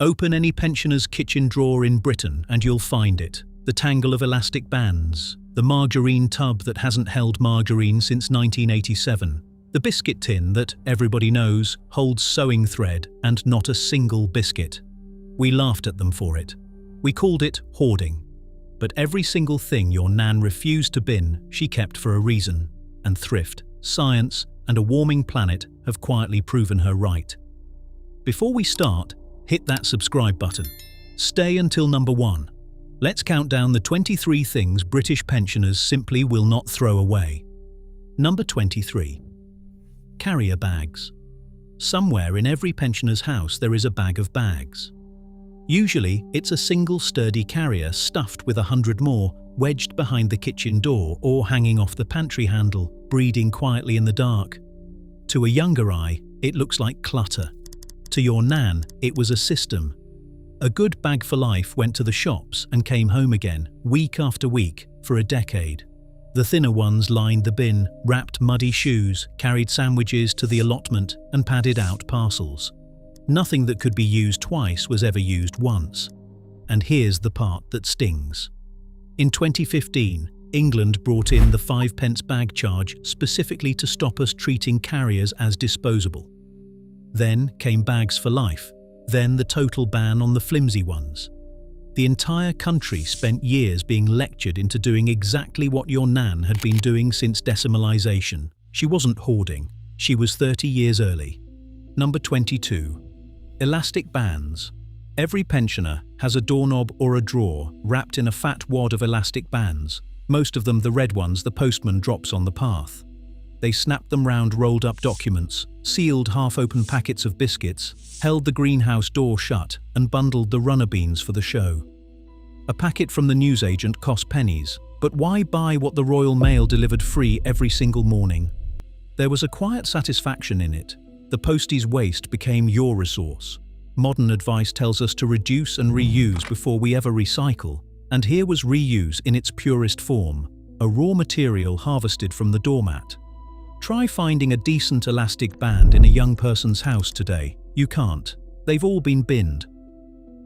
Open any pensioner's kitchen drawer in Britain and you'll find it. The tangle of elastic bands, the margarine tub that hasn't held margarine since 1987, the biscuit tin that, everybody knows, holds sewing thread and not a single biscuit. We laughed at them for it. We called it hoarding. But every single thing your nan refused to bin, she kept for a reason. And thrift, science, and a warming planet have quietly proven her right. Before we start, hit that subscribe button. Stay until number 1. Let's count down the 23 things British pensioners simply will not throw away. Number 23. Carrier bags. Somewhere in every pensioner's house there is a bag of bags. Usually, it's a single sturdy carrier stuffed with 100 more, wedged behind the kitchen door or hanging off the pantry handle, breeding quietly in the dark. To a younger eye, it looks like clutter. To your nan, it was a system. A good bag for life went to the shops and came home again, week after week, for a decade. The thinner ones lined the bin, wrapped muddy shoes, carried sandwiches to the allotment, and padded out parcels. Nothing that could be used twice was ever used once. And here's the part that stings. In 2015, England brought in the 5-pence bag charge specifically to stop us treating carriers as disposable. Then came bags for life. Then the total ban on the flimsy ones. The entire country spent years being lectured into doing exactly what your nan had been doing since decimalisation. She wasn't hoarding. She was 30 years early. Number 22. Elastic bands. Every pensioner has a doorknob or a drawer wrapped in a fat wad of elastic bands, most of them the red ones the postman drops on the path. They snapped them round rolled-up documents, sealed half-open packets of biscuits, held the greenhouse door shut, and bundled the runner beans for the show. A packet from the newsagent cost pennies, but why buy what the Royal Mail delivered free every single morning? There was a quiet satisfaction in it. The postie's waste became your resource. Modern advice tells us to reduce and reuse before we ever recycle, and here was reuse in its purest form, a raw material harvested from the doormat. Try finding a decent elastic band in a young person's house today. You can't. They've all been binned.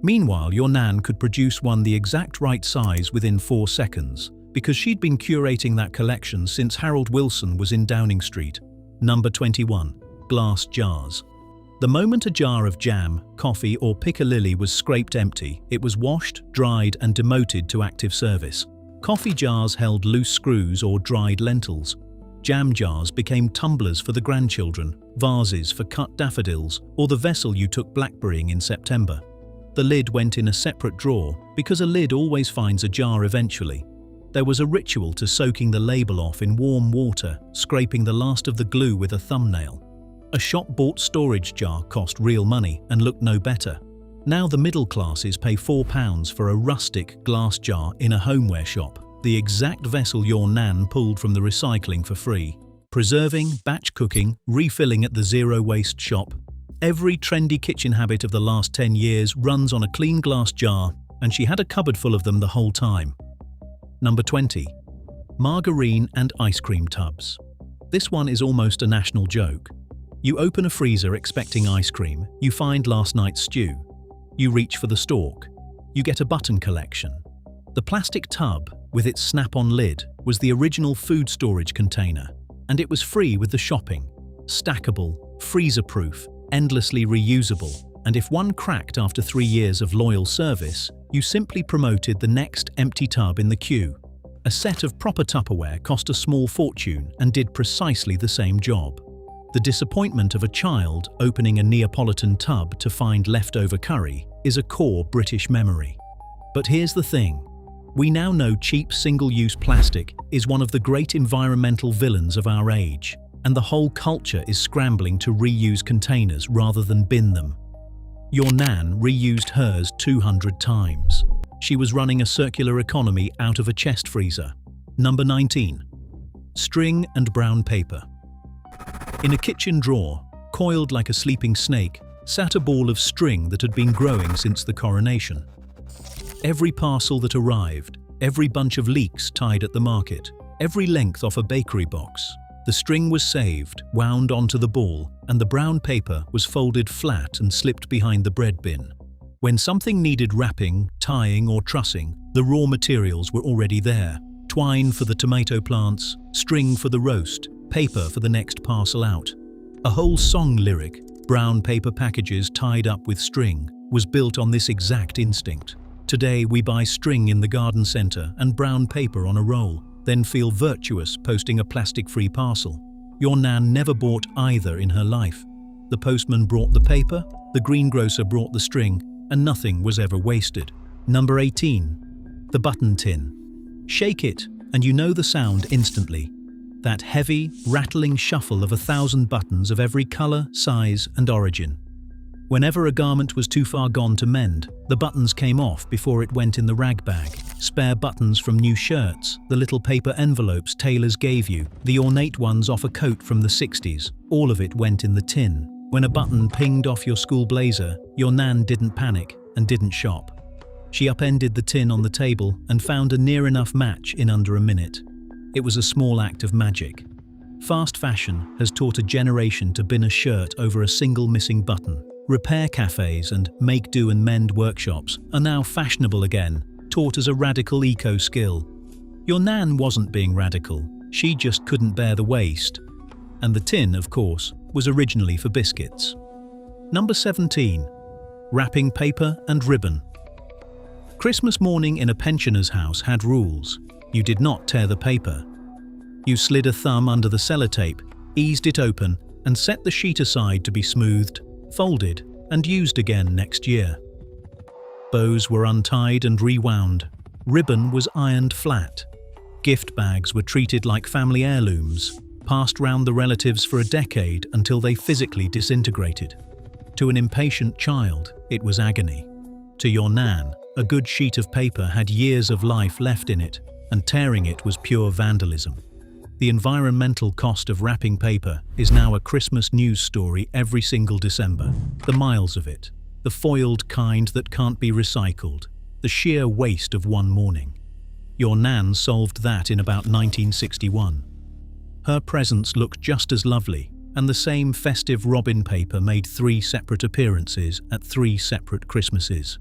Meanwhile, your nan could produce one the exact right size within 4 seconds, because she'd been curating that collection since Harold Wilson was in Downing Street. Number 21. Glass jars. The moment a jar of jam, coffee or piccalilli was scraped empty, it was washed, dried and demoted to active service. Coffee jars held loose screws or dried lentils. Jam jars became tumblers for the grandchildren, vases for cut daffodils, or the vessel you took blackberrying in September. The lid went in a separate drawer, because a lid always finds a jar eventually. There was a ritual to soaking the label off in warm water, scraping the last of the glue with a thumbnail. A shop-bought storage jar cost real money and looked no better. Now the middle classes pay £4 for a rustic glass jar in a homeware shop. The exact vessel your nan pulled from the recycling for free. Preserving, batch cooking, refilling at the zero-waste shop. Every trendy kitchen habit of the last 10 years runs on a clean glass jar, and she had a cupboard full of them the whole time. Number 20. Margarine and ice cream tubs. This one is almost a national joke. You open a freezer expecting ice cream, you find last night's stew. You reach for the stalk. You get a button collection. The plastic tub, with its snap-on lid, was the original food storage container, and it was free with the shopping. Stackable, freezer-proof, endlessly reusable, and if one cracked after 3 years of loyal service, you simply promoted the next empty tub in the queue. A set of proper Tupperware cost a small fortune and did precisely the same job. The disappointment of a child opening a Neapolitan tub to find leftover curry is a core British memory. But here's the thing. We now know cheap single-use plastic is one of the great environmental villains of our age, and the whole culture is scrambling to reuse containers rather than bin them. Your nan reused hers 200 times. She was running a circular economy out of a chest freezer. Number 19. String and brown paper. In a kitchen drawer, coiled like a sleeping snake, sat a ball of string that had been growing since the coronation. Every parcel that arrived, every bunch of leeks tied at the market, every length off a bakery box, the string was saved, wound onto the ball, and the brown paper was folded flat and slipped behind the bread bin. When something needed wrapping, tying or trussing, the raw materials were already there. Twine for the tomato plants, string for the roast, paper for the next parcel out. A whole song lyric, brown paper packages tied up with string, was built on this exact instinct. Today we buy string in the garden centre and brown paper on a roll, then feel virtuous posting a plastic-free parcel. Your nan never bought either in her life. The postman brought the paper, the greengrocer brought the string, and nothing was ever wasted. Number 18. The button tin. Shake it, and you know the sound instantly. That heavy, rattling shuffle of 1,000 buttons of every colour, size, and origin. Whenever a garment was too far gone to mend, the buttons came off before it went in the rag bag. Spare buttons from new shirts, the little paper envelopes tailors gave you, the ornate ones off a coat from the 60s, all of it went in the tin. When a button pinged off your school blazer, your nan didn't panic and didn't shop. She upended the tin on the table and found a near enough match in under a minute. It was a small act of magic. Fast fashion has taught a generation to bin a shirt over a single missing button. Repair cafes and make-do and mend workshops are now fashionable again, taught as a radical eco-skill. Your nan wasn't being radical, she just couldn't bear the waste. And the tin, of course, was originally for biscuits. Number 17. Wrapping paper and ribbon. Christmas morning in a pensioner's house had rules. You did not tear the paper. You slid a thumb under the sellotape, eased it open, and set the sheet aside to be smoothed, folded, and used again next year. Bows were untied and rewound. Ribbon was ironed flat. Gift bags were treated like family heirlooms, passed round the relatives for a decade until they physically disintegrated. To an impatient child, it was agony. To your nan, a good sheet of paper had years of life left in it, and tearing it was pure vandalism. The environmental cost of wrapping paper is now a Christmas news story every single December. The miles of it, the foiled kind that can't be recycled, the sheer waste of one morning. Your nan solved that in about 1961. Her presents looked just as lovely, and the same festive robin paper made 3 separate appearances at 3 separate Christmases.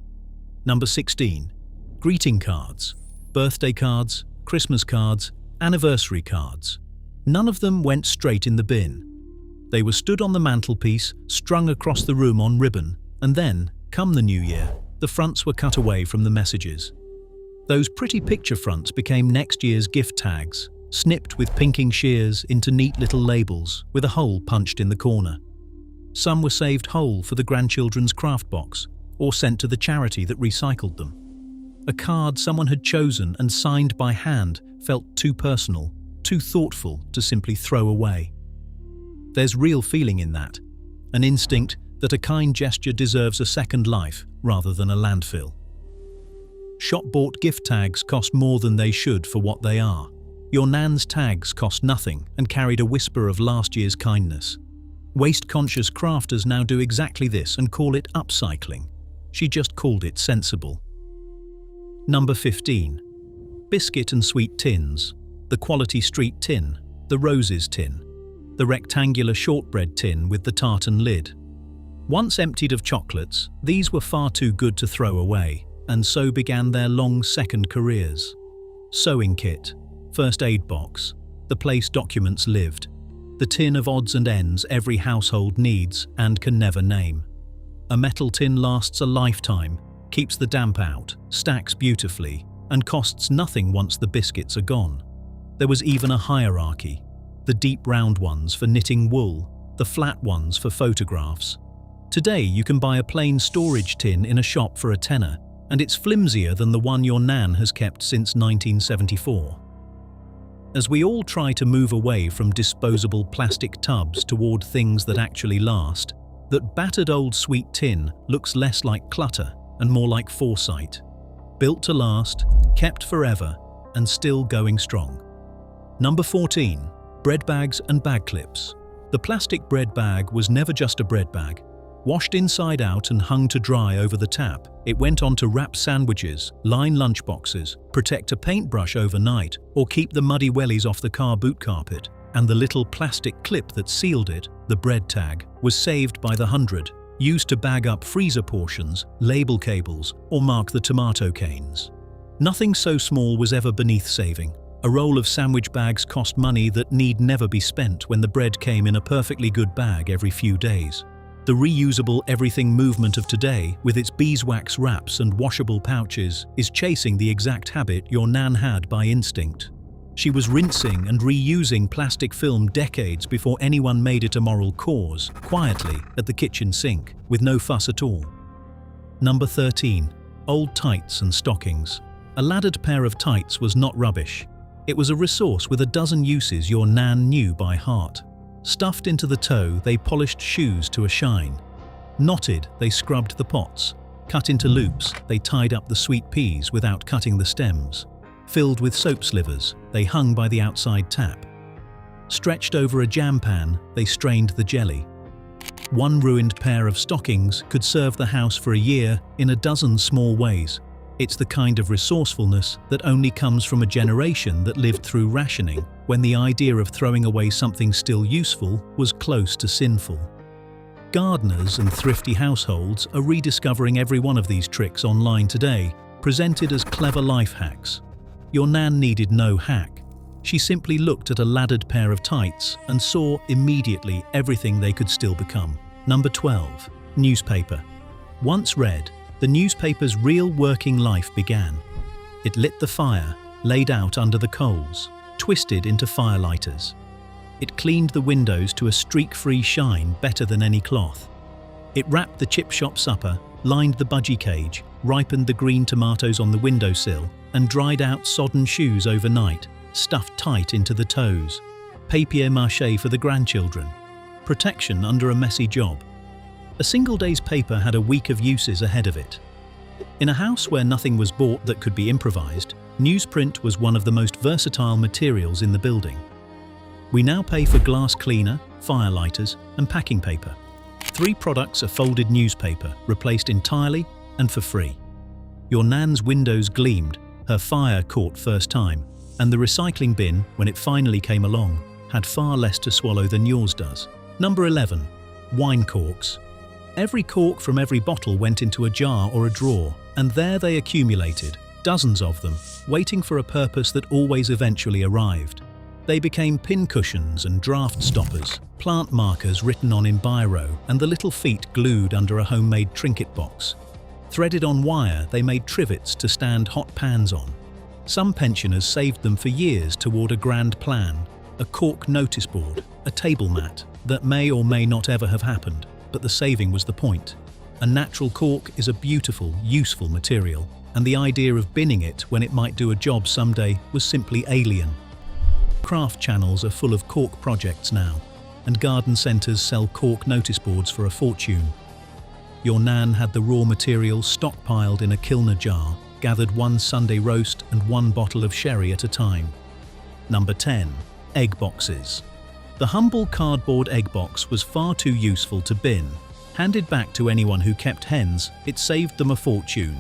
Number 16. Greeting cards. Birthday cards, Christmas cards, anniversary cards. None of them went straight in the bin. They were stood on the mantelpiece, strung across the room on ribbon, and then, come the new year, the fronts were cut away from the messages. Those pretty picture fronts became next year's gift tags, snipped with pinking shears into neat little labels with a hole punched in the corner. Some were saved whole for the grandchildren's craft box or sent to the charity that recycled them. A card someone had chosen and signed by hand felt too personal, too thoughtful to simply throw away. There's real feeling in that, an instinct that a kind gesture deserves a second life rather than a landfill. Shop-bought gift tags cost more than they should for what they are. Your nan's tags cost nothing and carried a whisper of last year's kindness. Waste-conscious crafters now do exactly this and call it upcycling. She just called it sensible. Number 15. Biscuit and sweet tins. The quality street tin, the roses tin, the rectangular shortbread tin with the tartan lid. Once emptied of chocolates, these were far too good to throw away, and so began their long second careers. Sewing kit, first aid box, the place documents lived, the tin of odds and ends every household needs and can never name. A metal tin lasts a lifetime, keeps the damp out, stacks beautifully, and costs nothing once the biscuits are gone. There was even a hierarchy, the deep round ones for knitting wool, the flat ones for photographs. Today you can buy a plain storage tin in a shop for a tenner, and it's flimsier than the one your nan has kept since 1974. As we all try to move away from disposable plastic tubs toward things that actually last, that battered old sweet tin looks less like clutter and more like foresight. Built to last, kept forever, and still going strong. Number 14. Bread bags and bag clips. The plastic bread bag was never just a bread bag. Washed inside out and hung to dry over the tap, it went on to wrap sandwiches, line lunchboxes, protect a paintbrush overnight, or keep the muddy wellies off the car boot carpet. And the little plastic clip that sealed it, the bread tag, was saved by the hundred. used to bag up freezer portions, label cables, or mark the tomato canes. Nothing so small was ever beneath saving. A roll of sandwich bags cost money that need never be spent when the bread came in a perfectly good bag every few days. The reusable everything movement of today, with its beeswax wraps and washable pouches, is chasing the exact habit your nan had by instinct. She was rinsing and reusing plastic film decades before anyone made it a moral cause, quietly at the kitchen sink, with no fuss at all. Number 13. Old tights and stockings. A laddered pair of tights was not rubbish. It was a resource with a dozen uses your nan knew by heart. Stuffed into the toe, they polished shoes to a shine. Knotted, they scrubbed the pots. Cut into loops, they tied up the sweet peas without cutting the stems. Filled with soap slivers, they hung by the outside tap. Stretched over a jam pan, they strained the jelly. One ruined pair of stockings could serve the house for a year in a dozen small ways. It's the kind of resourcefulness that only comes from a generation that lived through rationing, when the idea of throwing away something still useful was close to sinful. Gardeners and thrifty households are rediscovering every one of these tricks online today, presented as clever life hacks. Your nan needed no hack. She simply looked at a laddered pair of tights and saw immediately everything they could still become. Number 12. Newspaper. Once read, the newspaper's real working life began. It lit the fire, laid out under the coals, twisted into firelighters. It cleaned the windows to a streak-free shine better than any cloth. It wrapped the chip shop supper, lined the budgie cage, ripened the green tomatoes on the windowsill, and dried out sodden shoes overnight, stuffed tight into the toes. Papier-mâché for the grandchildren. Protection under a messy job. A single day's paper had a week of uses ahead of it. In a house where nothing was bought that could be improvised, newsprint was one of the most versatile materials in the building. We now pay for glass cleaner, firelighters, and packing paper. 3 products are folded newspaper, replaced entirely and for free. Your nan's windows gleamed, her fire caught first time, and the recycling bin, when it finally came along, had far less to swallow than yours does. Number 11. Wine corks. Every cork from every bottle went into a jar or a drawer, and there they accumulated, dozens of them, waiting for a purpose that always eventually arrived. They became pin cushions and draft stoppers, plant markers written on in biro, and the little feet glued under a homemade trinket box. Threaded on wire, they made trivets to stand hot pans on. Some pensioners saved them for years toward a grand plan, a cork notice board, a table mat, that may or may not ever have happened, but the saving was the point. A natural cork is a beautiful, useful material, and the idea of binning it when it might do a job someday was simply alien. Craft channels are full of cork projects now, and garden centres sell cork notice boards for a fortune. Your nan had the raw material stockpiled in a kilner jar, gathered one Sunday roast and one bottle of sherry at a time. Number 10. Egg boxes. The humble cardboard egg box was far too useful to bin. Handed back to anyone who kept hens, it saved them a fortune.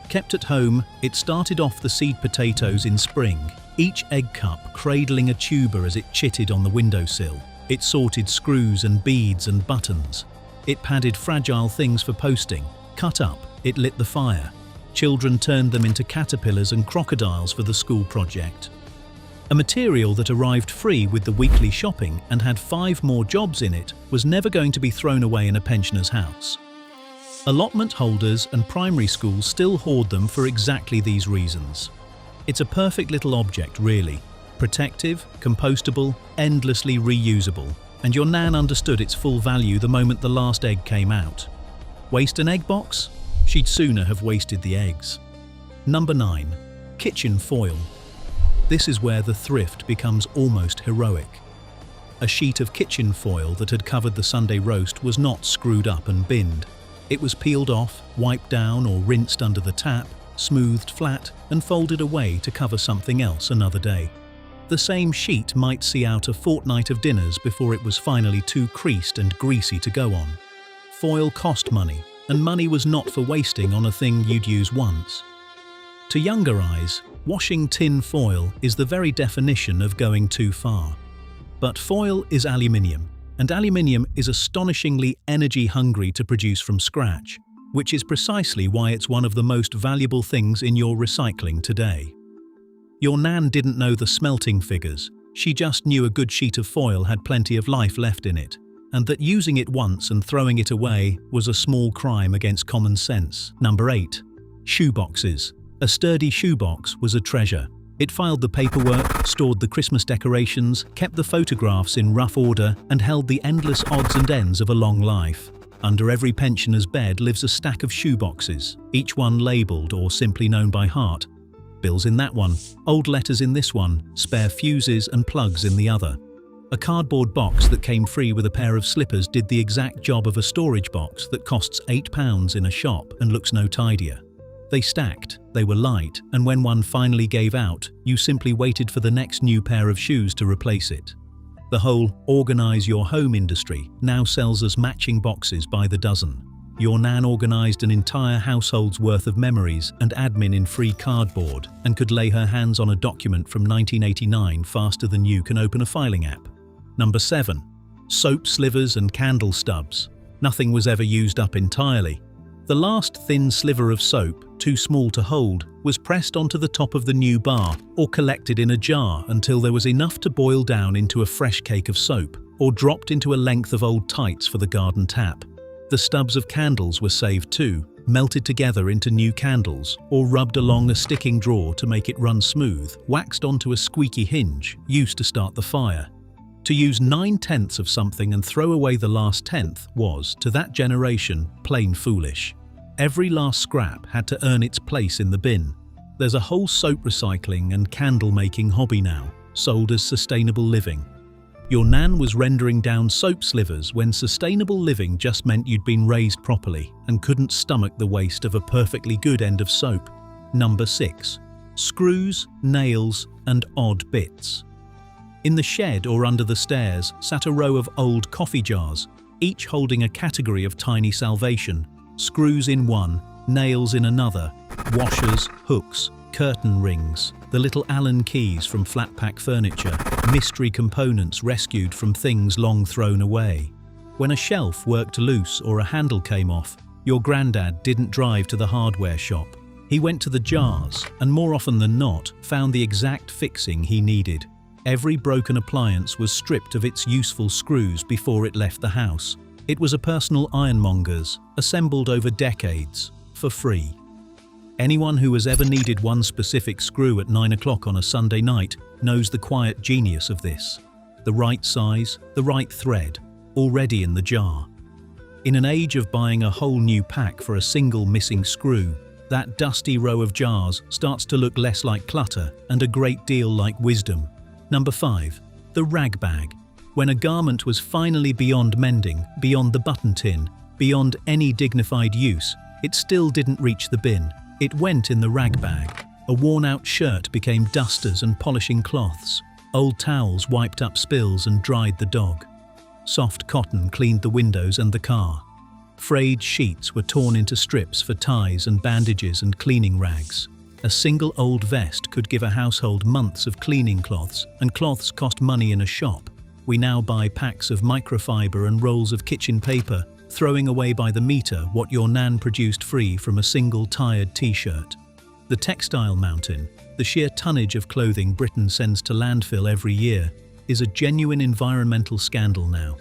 Kept at home, it started off the seed potatoes in spring, each egg cup cradling a tuber as it chitted on the windowsill. It sorted screws and beads and buttons. It padded fragile things for posting. Cut up, it lit the fire. Children turned them into caterpillars and crocodiles for the school project. A material that arrived free with the weekly shopping and had 5 more jobs in it was never going to be thrown away in a pensioner's house. Allotment holders and primary schools still hoard them for exactly these reasons. It's a perfect little object, really. Protective, compostable, endlessly reusable. And your nan understood its full value the moment the last egg came out. Waste an egg box? She'd sooner have wasted the eggs. Number 9. Kitchen foil. This is where the thrift becomes almost heroic. A sheet of kitchen foil that had covered the Sunday roast was not screwed up and binned. It was peeled off, wiped down or rinsed under the tap, smoothed flat and folded away to cover something else another day. The same sheet might see out a fortnight of dinners before it was finally too creased and greasy to go on. Foil cost money, and money was not for wasting on a thing you'd use once. To younger eyes, washing tin foil is the very definition of going too far. But foil is aluminium, And aluminium is astonishingly energy-hungry to produce from scratch, which is precisely why it's one of the most valuable things in your recycling today. Your nan didn't know the smelting figures, she just knew a good sheet of foil had plenty of life left in it, and that using it once and throwing it away was a small crime against common sense. Number 8. Shoeboxes. A sturdy shoebox was a treasure. It filed the paperwork, stored the Christmas decorations, kept the photographs in rough order, and held the endless odds and ends of a long life. Under every pensioner's bed lives a stack of shoeboxes, each one labelled or simply known by heart. Bills in that one, old letters in this one, spare fuses and plugs in the other. A cardboard box that came free with a pair of slippers did the exact job of a storage box that costs £8 in a shop and looks no tidier. They stacked, they were light, and when one finally gave out, you simply waited for the next new pair of shoes to replace it. The whole organise your home industry now sells us matching boxes by the dozen. Your nan organised an entire household's worth of memories and admin in free cardboard and could lay her hands on a document from 1989 faster than you can open a filing app. Number 7. Soap slivers and candle stubs. Nothing was ever used up entirely. The last thin sliver of soap, too small to hold, was pressed onto the top of the new bar or collected in a jar until there was enough to boil down into a fresh cake of soap, or dropped into a length of old tights for the garden tap. The stubs of candles were saved too, melted together into new candles, or rubbed along a sticking drawer to make it run smooth, waxed onto a squeaky hinge, used to start the fire. To use 9/10 of something and throw away the last tenth was, to that generation, plain foolish. Every last scrap had to earn its place in the bin. There's a whole soap recycling and candle making hobby now, sold as sustainable living. Your nan was rendering down soap slivers when sustainable living just meant you'd been raised properly and couldn't stomach the waste of a perfectly good end of soap. Number 6. Screws, nails, and odd bits. In the shed or under the stairs sat a row of old coffee jars, each holding a category of tiny salvation. Screws in one, nails in another, washers, hooks, curtain rings, the little Allen keys from flat-pack furniture, mystery components rescued from things long thrown away. When a shelf worked loose or a handle came off, your granddad didn't drive to the hardware shop. He went to the jars and more often than not found the exact fixing he needed. Every broken appliance was stripped of its useful screws before it left the house. It was a personal ironmonger's, assembled over decades, for free. Anyone who has ever needed one specific screw at 9 o'clock on a Sunday night knows the quiet genius of this. The right size, the right thread, already in the jar. In an age of buying a whole new pack for a single missing screw, that dusty row of jars starts to look less like clutter and a great deal like wisdom. Number 5. The rag bag. When a garment was finally beyond mending, beyond the button tin, beyond any dignified use, it still didn't reach the bin. It went in the rag bag. A worn-out shirt became dusters and polishing cloths. Old towels wiped up spills and dried the dog. Soft cotton cleaned the windows and the car. Frayed sheets were torn into strips for ties and bandages and cleaning rags. A single old vest could give a household months of cleaning cloths, and cloths cost money in a shop. We now buy packs of microfiber and rolls of kitchen paper, throwing away by the metre what your nan produced free from a single tired t-shirt. The textile mountain, the sheer tonnage of clothing Britain sends to landfill every year, is a genuine environmental scandal now.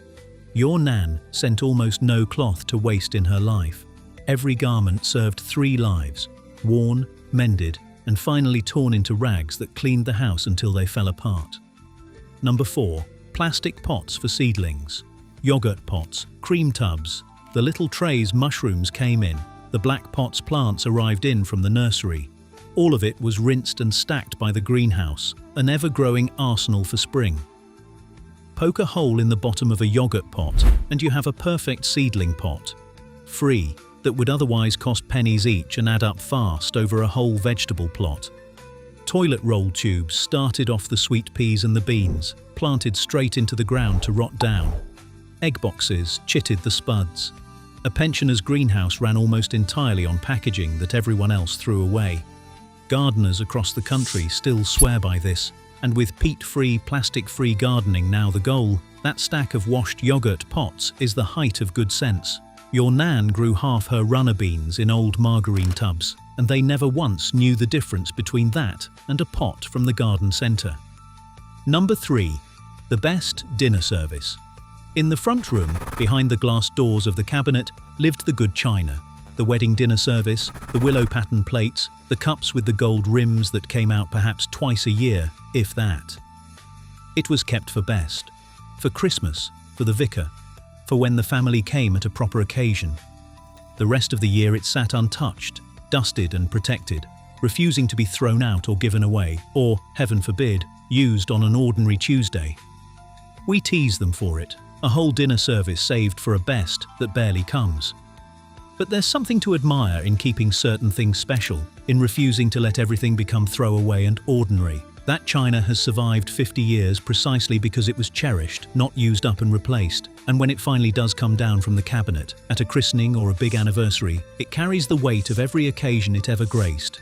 Your nan sent almost no cloth to waste in her life. Every garment served 3 lives, worn, mended, and finally torn into rags that cleaned the house until they fell apart. Number 4. Plastic pots for seedlings. Yogurt pots, cream tubs, the little trays mushrooms came in, the black pots plants arrived in from the nursery. All of it was rinsed and stacked by the greenhouse, an ever-growing arsenal for spring. Poke a hole in the bottom of a yogurt pot and you have a perfect seedling pot. Free, that would otherwise cost pennies each and add up fast over a whole vegetable plot. Toilet roll tubes started off the sweet peas and the beans, planted straight into the ground to rot down. Egg boxes chitted the spuds. A pensioner's greenhouse ran almost entirely on packaging that everyone else threw away. Gardeners across the country still swear by this, and with peat-free, plastic-free gardening now the goal, That stack of washed yogurt pots is the height of good sense. Your nan grew half her runner beans in old margarine tubs, and they never once knew the difference between that and a pot from the garden centre. Number 3. The best dinner service. In the front room, behind the glass doors of the cabinet, lived the good china. The wedding dinner service, the willow pattern plates, the cups with the gold rims that came out perhaps twice a year, if that. It was kept for best. For Christmas, for the vicar, for when the family came at a proper occasion. The rest of the year it sat untouched, dusted and protected, refusing to be thrown out or given away, or, heaven forbid, used on an ordinary Tuesday. We tease them for it, a whole dinner service saved for a best that barely comes. But there's something to admire in keeping certain things special, in refusing to let everything become throwaway and ordinary. That china has survived 50 years precisely because it was cherished, not used up and replaced, and when it finally does come down from the cabinet, at a christening or a big anniversary, it carries the weight of every occasion it ever graced.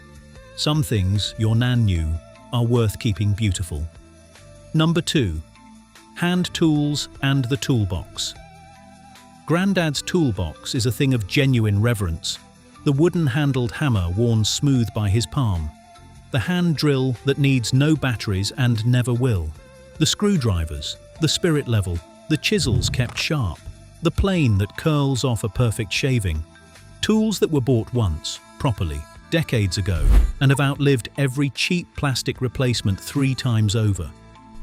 Some things, your nan knew, are worth keeping beautiful. Number 2. Hand tools and the toolbox. Grandad's toolbox is a thing of genuine reverence. The wooden-handled hammer worn smooth by his palm. The hand drill that needs no batteries and never will. The screwdrivers, the spirit level, the chisels kept sharp. The plane that curls off a perfect shaving. Tools that were bought once, properly, decades ago, and have outlived every cheap plastic replacement 3 times over.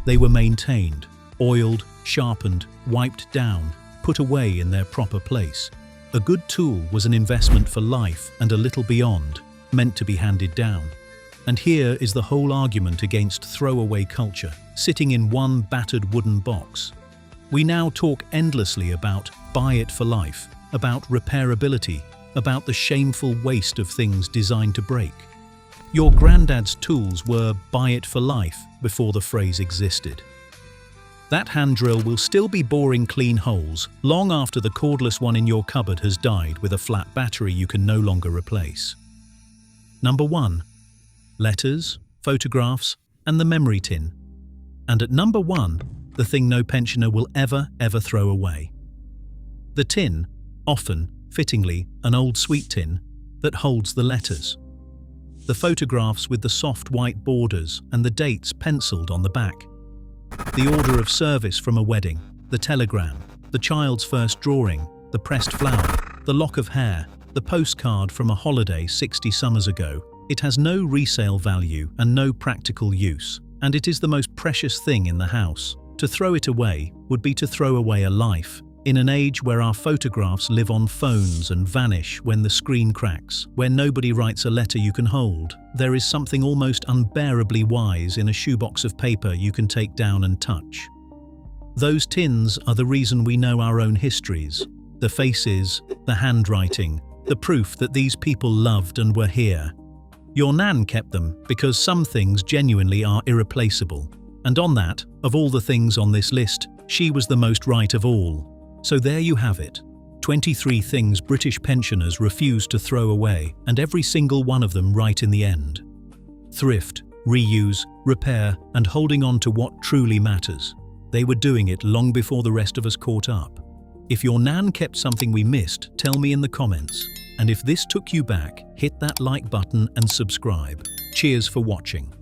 They were maintained, oiled, sharpened, wiped down, put away in their proper place. A good tool was an investment for life and a little beyond, meant to be handed down. And here is the whole argument against throwaway culture, sitting in one battered wooden box. We now talk endlessly about buy it for life, about repairability, about the shameful waste of things designed to break. Your granddad's tools were buy it for life before the phrase existed. That hand drill will still be boring clean holes long after the cordless one in your cupboard has died with a flat battery you can no longer replace. Number 1. Letters, photographs, and the memory tin. And at number 1, the thing no pensioner will ever throw away. The tin, often, fittingly, an old sweet tin, that holds the letters. The photographs with the soft white borders and the dates penciled on the back. The order of service from a wedding, the telegram, the child's first drawing, the pressed flower, the lock of hair, the postcard from a holiday 60 summers ago. It has no resale value and no practical use, and it is the most precious thing in the house. To throw it away would be to throw away a life. In an age where our photographs live on phones and vanish when the screen cracks, where nobody writes a letter you can hold, there is something almost unbearably wise in a shoebox of paper you can take down and touch. Those tins are the reason we know our own histories, the faces, the handwriting, the proof that these people loved and were here. Your nan kept them because some things genuinely are irreplaceable. And on that, of all the things on this list, she was the most right of all. So there you have it. 23 things British pensioners refused to throw away, and every single one of them right in the end. Thrift, reuse, repair, and holding on to what truly matters. They were doing it long before the rest of us caught up. If your nan kept something we missed, tell me in the comments. And if this took you back, hit that like button and subscribe. Cheers for watching.